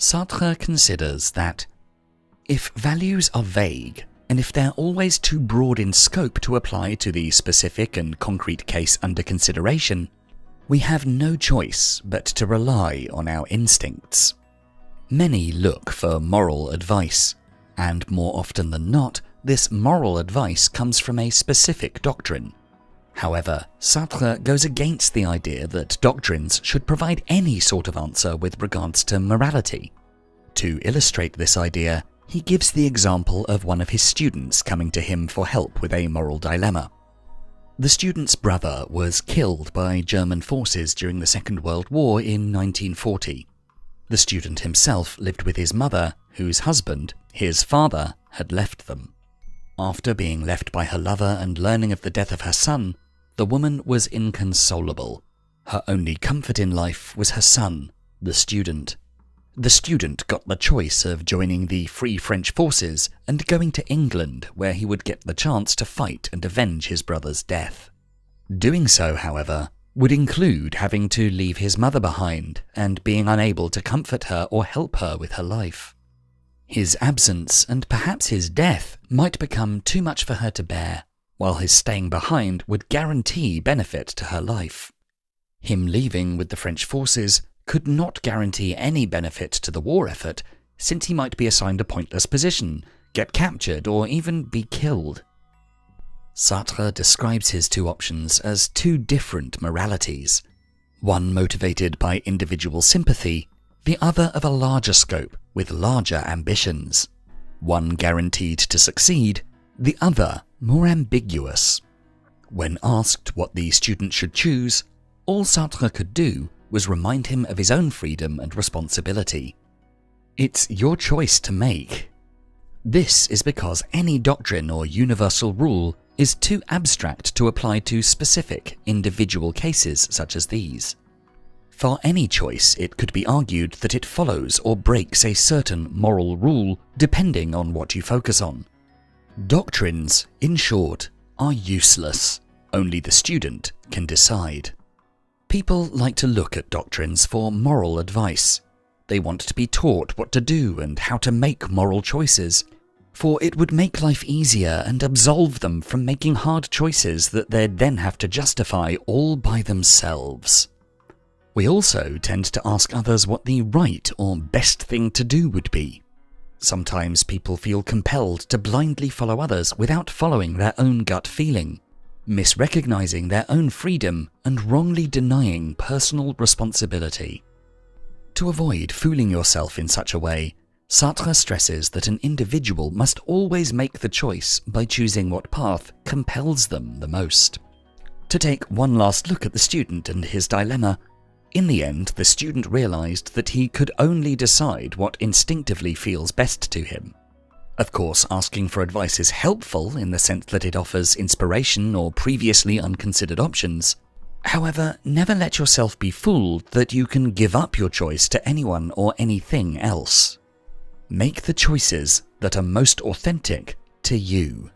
Sartre considers that if values are vague, and if they're always too broad in scope to apply to the specific and concrete case under consideration, we have no choice but to rely on our instincts. Many look for moral advice, and more often than not, this moral advice comes from a specific doctrine. However, Sartre goes against the idea that doctrines should provide any sort of answer with regards to morality. To illustrate this idea, he gives the example of one of his students coming to him for help with a moral dilemma. The student's brother was killed by German forces during the Second World War in 1940. The student himself lived with his mother, whose husband, his father, had left them. After being left by her lover and learning of the death of her son, the woman was inconsolable. Her only comfort in life was her son, the student. The student got the choice of joining the Free French forces and going to England, where he would get the chance to fight and avenge his brother's death. Doing so, however, would include having to leave his mother behind and being unable to comfort her or help her with her life. His absence and perhaps his death might become too much for her to bear, while his staying behind would guarantee benefit to her life. Him leaving with the French forces could not guarantee any benefit to the war effort, since he might be assigned a pointless position, get captured, or even be killed. Sartre describes his two options as two different moralities, one motivated by individual sympathy, the other of a larger scope with larger ambitions, one guaranteed to succeed, the other more ambiguous. When asked what the student should choose, all Sartre could do was remind him of his own freedom and responsibility. It's your choice to make. This is because any doctrine or universal rule is too abstract to apply to specific, individual cases such as these. For any choice, it could be argued that it follows or breaks a certain moral rule depending on what you focus on. Doctrines, in short, are useless. Only the student can decide. People like to look at doctrines for moral advice. They want to be taught what to do and how to make moral choices, for it would make life easier and absolve them from making hard choices that they'd then have to justify all by themselves. We also tend to ask others what the right or best thing to do would be. Sometimes people feel compelled to blindly follow others without following their own gut feeling, misrecognizing their own freedom and wrongly denying personal responsibility. To avoid fooling yourself in such a way, Sartre stresses that an individual must always make the choice by choosing what path compels them the most. To take one last look at the student and his dilemma, in the end, the student realized that he could only decide what instinctively feels best to him. Of course, asking for advice is helpful in the sense that it offers inspiration or previously unconsidered options. However, never let yourself be fooled that you can give up your choice to anyone or anything else. Make the choices that are most authentic to you.